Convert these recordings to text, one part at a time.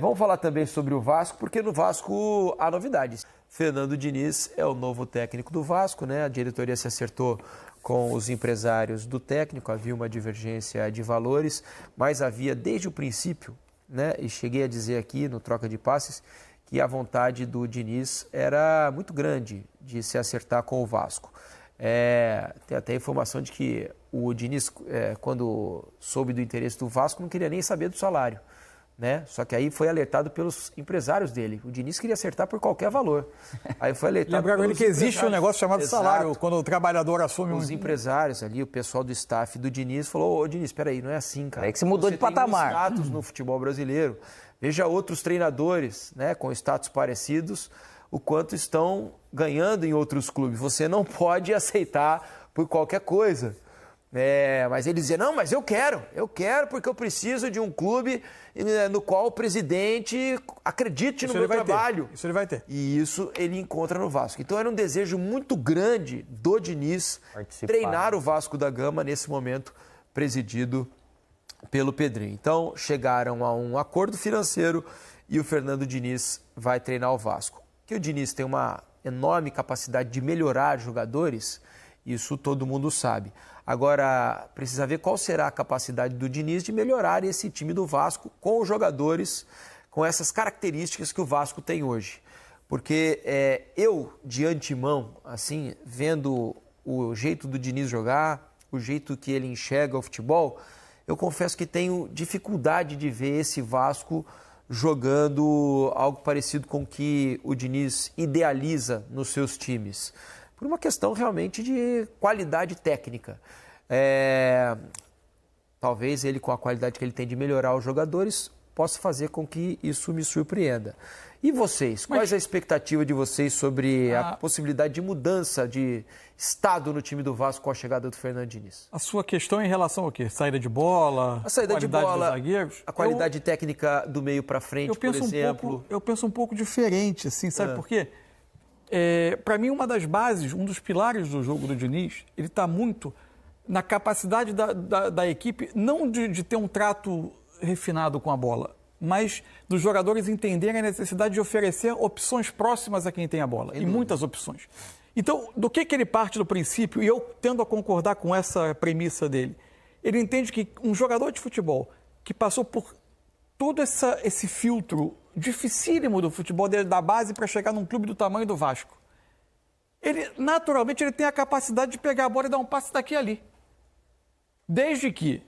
Vamos falar também sobre o Vasco, porque no Vasco há novidades. Fernando Diniz é o novo técnico do Vasco, né? A diretoria se acertou com os empresários do técnico, havia uma divergência de valores, mas havia desde o princípio, né? E cheguei a dizer aqui no Troca de Passes que a vontade do Diniz era muito grande de se acertar com o Vasco. Tem até a informação de que o Diniz, quando soube do interesse do Vasco, não queria nem saber do salário. Né? Só que aí foi alertado pelos empresários dele. O Diniz queria acertar por qualquer valor. Aí foi alertado. Lembraram ele que existe um negócio chamado salário, quando o trabalhador assume Os empresários ali, o pessoal do staff do Diniz falou: ô Diniz, espera aí, não é assim, cara. É que você mudou de patamar. Tem um status no futebol brasileiro. Veja outros treinadores, né, com status parecidos, o quanto estão ganhando em outros clubes. Você não pode aceitar por qualquer coisa. Mas ele dizia, não, mas eu quero porque eu preciso de um clube no qual o presidente acredite no meu trabalho. Isso ele vai ter. E isso ele encontra no Vasco. Então era um desejo muito grande do Diniz treinar o Vasco da Gama nesse momento presidido pelo Pedrinho. Então chegaram a um acordo financeiro e o Fernando Diniz vai treinar o Vasco. Que o Diniz tem uma enorme capacidade de melhorar jogadores, isso todo mundo sabe. Agora, precisa ver qual será a capacidade do Diniz de melhorar esse time do Vasco com os jogadores, com essas características que o Vasco tem hoje. Porque eu, de antemão, assim, vendo o jeito do Diniz jogar, o jeito que ele enxerga o futebol, eu confesso que tenho dificuldade de ver esse Vasco jogando algo parecido com o que o Diniz idealiza nos seus times. Por uma questão realmente de qualidade técnica. Talvez ele, com a qualidade que ele tem de melhorar os jogadores, possa fazer com que isso me surpreenda. E vocês? Qual é a expectativa de vocês sobre a possibilidade de mudança de estado no time do Vasco com a chegada do Fernando Diniz? A sua questão é em relação ao quê? Saída de bola? A saída de bola, dos zagueiros? a qualidade técnica do meio para frente, por exemplo. Eu penso um pouco diferente, assim, sabe por quê? Para mim, uma das bases, um dos pilares do jogo do Diniz, ele está muito na capacidade da equipe, não de ter um trato refinado com a bola, mas dos jogadores entenderem a necessidade de oferecer opções próximas a quem tem a bola, e muitas opções. Então, do que ele parte do princípio, e eu tendo a concordar com essa premissa dele, ele entende que um jogador de futebol que passou por todo esse filtro dificílimo do futebol dele, da base, para chegar num clube do tamanho do Vasco, naturalmente ele tem a capacidade de pegar a bola e dar um passe daqui e ali. Desde que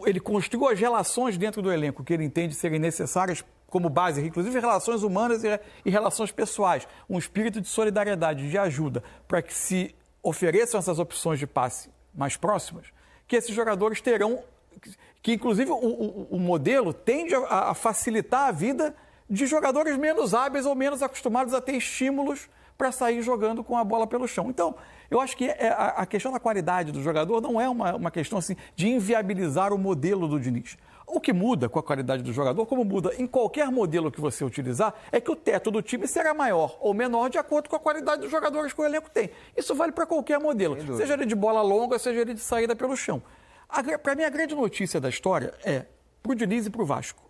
ele construiu as relações dentro do elenco que ele entende serem necessárias como base, inclusive relações humanas e relações pessoais, um espírito de solidariedade, de ajuda, para que se ofereçam essas opções de passe mais próximas, que esses jogadores terão, que inclusive o modelo tende a facilitar a vida de jogadores menos hábeis ou menos acostumados a ter estímulos para sair jogando com a bola pelo chão. Então, eu acho que a questão da qualidade do jogador não é uma questão assim, de inviabilizar o modelo do Diniz. O que muda com a qualidade do jogador, como muda em qualquer modelo que você utilizar, é que o teto do time será maior ou menor de acordo com a qualidade dos jogadores que o elenco tem. Isso vale para qualquer modelo, seja ele de bola longa, seja ele de saída pelo chão. Para mim, a grande notícia da história para o Diniz e para o Vasco,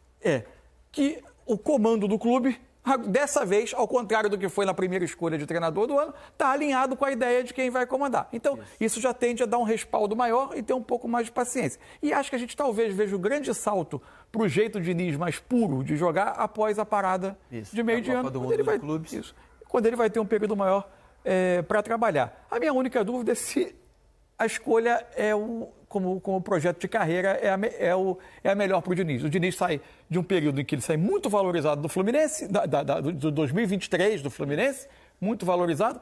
que o comando do clube, dessa vez, ao contrário do que foi na primeira escolha de treinador do ano, está alinhado com a ideia de quem vai comandar. Então, isso já tende a dar um respaldo maior e ter um pouco mais de paciência. E acho que a gente talvez veja o grande salto para o jeito de Diniz mais puro de jogar após a parada de meio de ano, quando ele vai ter um período maior para trabalhar. A minha única dúvida é se a escolha como projeto de carreira é a melhor para o Diniz. O Diniz sai de um período em que ele sai muito valorizado do Fluminense, do 2023 do Fluminense, muito valorizado,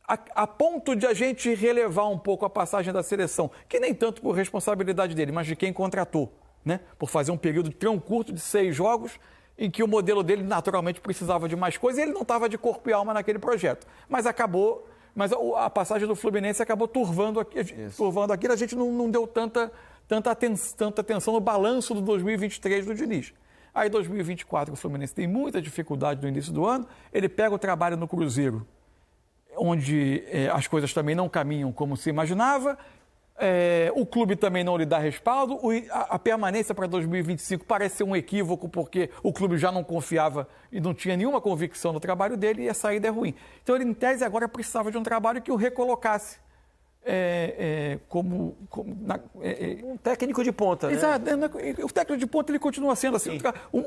a ponto de a gente relevar um pouco a passagem da seleção, que nem tanto por responsabilidade dele, mas de quem contratou, né? Por fazer um período tão curto de 6 jogos, em que o modelo dele naturalmente precisava de mais coisa e ele não estava de corpo e alma naquele projeto. Mas a passagem do Fluminense acabou turvando aquilo. A gente não deu tanta atenção no balanço do 2023 do Diniz. Aí, 2024, o Fluminense tem muita dificuldade no início do ano. Ele pega o trabalho no Cruzeiro, onde as coisas também não caminham como se imaginava. O clube também não lhe dá respaldo. A permanência para 2025 parece ser um equívoco, porque o clube já não confiava e não tinha nenhuma convicção no trabalho dele e a saída é ruim. Então, ele, em tese, agora precisava de um trabalho que o recolocasse um técnico de ponta, né? Exato. O técnico de ponta ele continua sendo assim,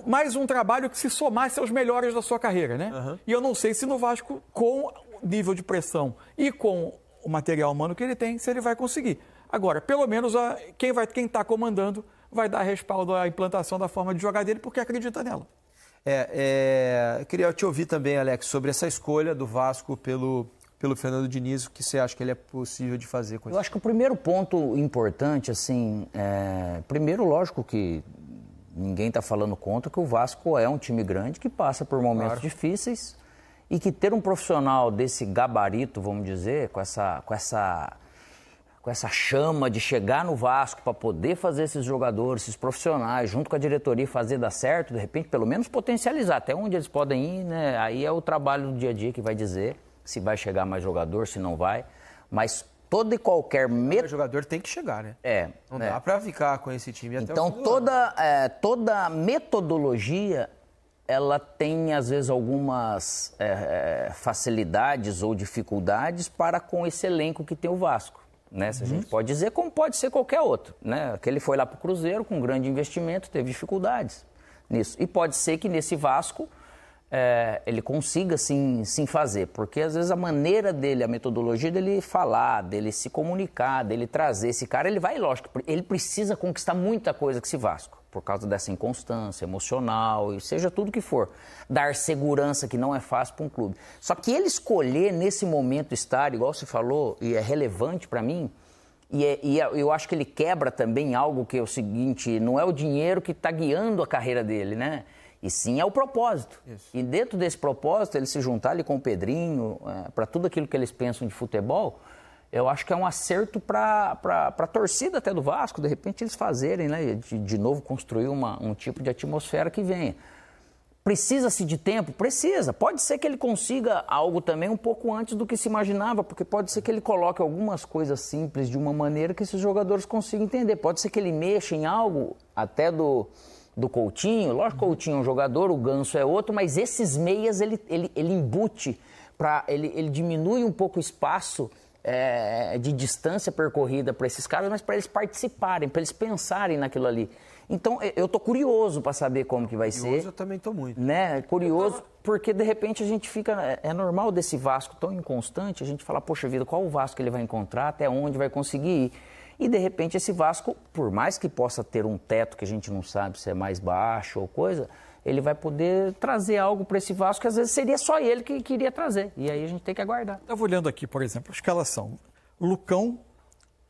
mais um trabalho que se somasse aos melhores da sua carreira, né? Uhum. E eu não sei se no Vasco, com o nível de pressão e com o material humano que ele tem, se ele vai conseguir. Agora, pelo menos quem está comandando vai dar respaldo à implantação da forma de jogar dele porque acredita nela. Eu queria te ouvir também, Alex, sobre essa escolha do Vasco pelo Fernando Diniz, o que você acha que ele é possível de fazer com isso? Eu acho que o primeiro ponto importante, assim, primeiro, lógico que ninguém está falando contra que o Vasco é um time grande que passa por momentos difíceis e que ter um profissional desse gabarito, vamos dizer, com essa chama de chegar no Vasco para poder fazer esses jogadores, esses profissionais, junto com a diretoria fazer dar certo, de repente, pelo menos potencializar até onde eles podem ir, né? Aí é o trabalho do dia a dia que vai dizer se vai chegar mais jogador, se não vai, mas todo e qualquer... O jogador tem que chegar, né? Não dá para ficar com esse time até então, o final. toda metodologia, ela tem, às vezes, algumas facilidades ou dificuldades para com esse elenco que tem o Vasco. Né? Se a gente pode dizer, como pode ser qualquer outro. Né? Aquele foi lá para o Cruzeiro com um grande investimento, teve dificuldades nisso. E pode ser que nesse Vasco ele consiga sim fazer, porque às vezes a maneira dele, a metodologia dele falar, dele se comunicar, dele trazer esse cara, ele vai, lógico, ele precisa conquistar muita coisa com esse Vasco, por causa dessa inconstância emocional, e seja tudo que for, dar segurança que não é fácil para um clube. Só que ele escolher nesse momento estar, igual você falou, e é relevante para mim, eu acho que ele quebra também algo que é o seguinte, não é o dinheiro que está guiando a carreira dele, né? E sim é o propósito. Isso. E dentro desse propósito, ele se juntar ali com o Pedrinho, para tudo aquilo que eles pensam de futebol, eu acho que é um acerto para a torcida até do Vasco, de repente eles fazerem, né, de novo construir um tipo de atmosfera que venha. Precisa-se de tempo? Precisa. Pode ser que ele consiga algo também um pouco antes do que se imaginava, porque pode ser que ele coloque algumas coisas simples de uma maneira que esses jogadores consigam entender. Pode ser que ele mexa em algo até do Coutinho. Lógico que o Coutinho é um jogador, o Ganso é outro, mas esses meias ele embute, ele diminui um pouco o espaço de distância percorrida para esses caras, mas para eles participarem, para eles pensarem naquilo ali. Então, eu tô curioso para saber como que vai ser. Eu também tô muito. Né? Curioso, porque de repente a gente fica... É normal desse Vasco tão inconstante, a gente fala, poxa vida, qual o Vasco ele vai encontrar, até onde vai conseguir ir? E, de repente, esse Vasco, por mais que possa ter um teto que a gente não sabe se é mais baixo ou coisa, ele vai poder trazer algo para esse Vasco que, às vezes, seria só ele que queria trazer. E aí a gente tem que aguardar. Estava olhando aqui, por exemplo, a escalação. Lucão,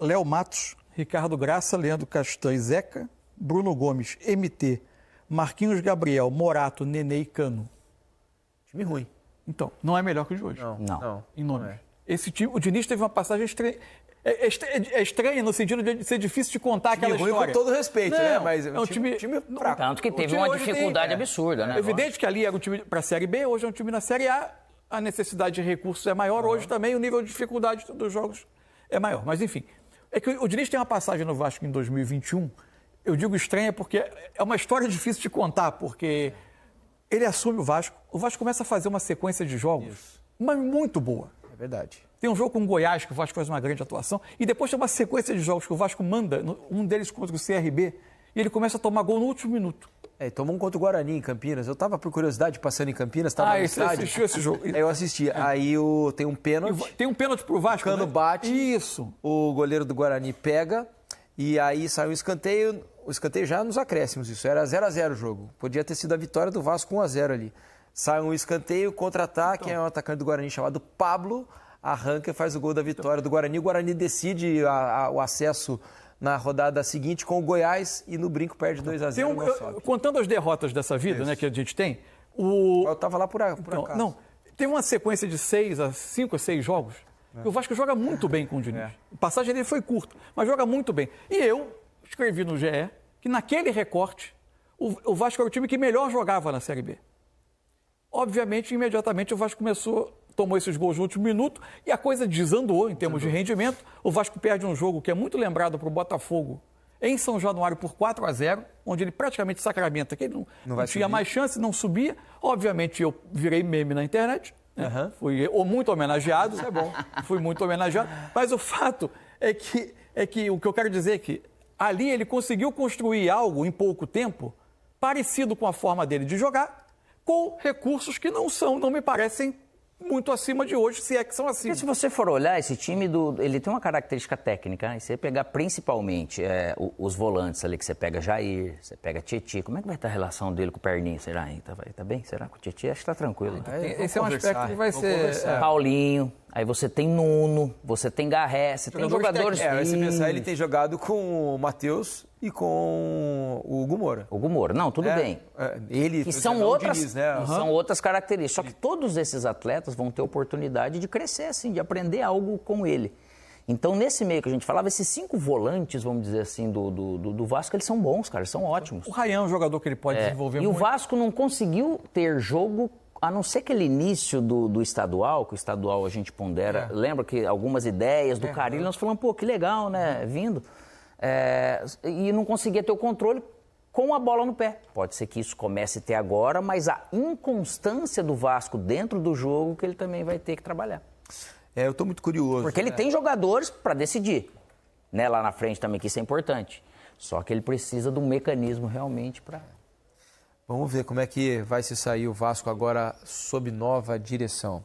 Léo Matos, Ricardo Graça, Leandro Castan, Zeca, Bruno Gomes, MT, Marquinhos Gabriel, Morato, Nenê e Cano. Time ruim. Então, não é melhor que o de hoje. Não. Em nome. Esse time, o Diniz teve uma passagem estranha. É estranha no sentido de ser difícil de contar aquela ruim, história. com todo respeito, né? Mas é um time fraco. Tanto que teve uma dificuldade absurda, né? É evidente que ali era um time para a Série B, hoje é um time na Série A. A necessidade de recursos é maior, hoje também o nível de dificuldade dos jogos é maior. Mas, enfim, é que o Diniz tem uma passagem no Vasco em 2021, eu digo estranha porque é uma história difícil de contar, porque ele assume o Vasco começa a fazer uma sequência de jogos, mas muito boa. É verdade. Tem um jogo com o Goiás, que o Vasco faz uma grande atuação, e depois tem uma sequência de jogos que o Vasco manda, um deles contra o CRB, e ele começa a tomar gol no último minuto. Tomou um contra o Guarani em Campinas. Eu estava por curiosidade passando em Campinas, estava no estádio. Você assistiu esse jogo? Aí eu assisti. Aí tem um pênalti. Tem um pênalti pro Vasco, o Cano bate. Isso. O goleiro do Guarani pega, e aí sai um escanteio. O escanteio já nos acréscimos, isso. Era 0-0 o jogo. Podia ter sido a vitória do Vasco 1-0 ali. Sai um escanteio, contra-ataque, é um atacante do Guarani chamado Pablo, arranca e faz o gol da vitória do Guarani. O Guarani decide o acesso na rodada seguinte com o Goiás e no brinco perde 2-0. Contando as derrotas dessa vida, né, que a gente tem... Eu estava lá por acaso. Não, tem uma sequência de 5 a 6 jogos que o Vasco joga muito bem com o Diniz. A passagem dele foi curta, mas joga muito bem. E eu escrevi no GE que naquele recorte o Vasco era o time que melhor jogava na Série B. Obviamente, imediatamente o Vasco começou tomou esses gols no último minuto e a coisa desandou em termos de rendimento. O Vasco perde um jogo que é muito lembrado para o Botafogo em São Januário por 4-0, onde ele praticamente sacramenta que ele não tinha mais chance, não subia. Obviamente eu virei meme na internet, né? Fui muito homenageado. Isso é bom. Fui muito homenageado. Mas o fato é que o que eu quero dizer é que ali ele conseguiu construir algo em pouco tempo parecido com a forma dele de jogar, com recursos que não me parecem muito acima de hoje, se é que são assim. Porque se você for olhar, esse time, ele tem uma característica técnica, né? E você pegar principalmente os volantes ali, que você pega Jair, você pega Tietê, como é que vai estar a relação dele com o Perninho? Será? Tá bem? Será que o Tietê? Acho que tá tranquilo. Então. Esse é um aspecto que vai ser... Paulinho, aí você tem Nuno, você tem Garré, você tem jogadores... Se pensar, ele tem jogado com o Matheus e com o Hugo Moura. Hugo Moura, não, tudo bem. Que são outras características. Só que todos esses atletas vão ter oportunidade de crescer, assim, de aprender algo com ele. Então, nesse meio que a gente falava, esses 5 volantes, vamos dizer assim, do Vasco, eles são bons, cara, eles são ótimos. O Ryan é um jogador que ele pode desenvolver muito. E o Vasco não conseguiu ter jogo, a não ser aquele início do estadual, que o estadual a gente pondera. Lembra que algumas ideias do Carille, nós falamos, pô, que legal, né, vindo. E não conseguia ter o controle com a bola no pé. Pode ser que isso comece a ter agora, mas a inconstância do Vasco dentro do jogo que ele também vai ter que trabalhar. Eu estou muito curioso. Porque ele tem jogadores para decidir, né? Lá na frente também, que isso é importante. Só que ele precisa de um mecanismo realmente para... Vamos ver como é que vai se sair o Vasco agora sob nova direção.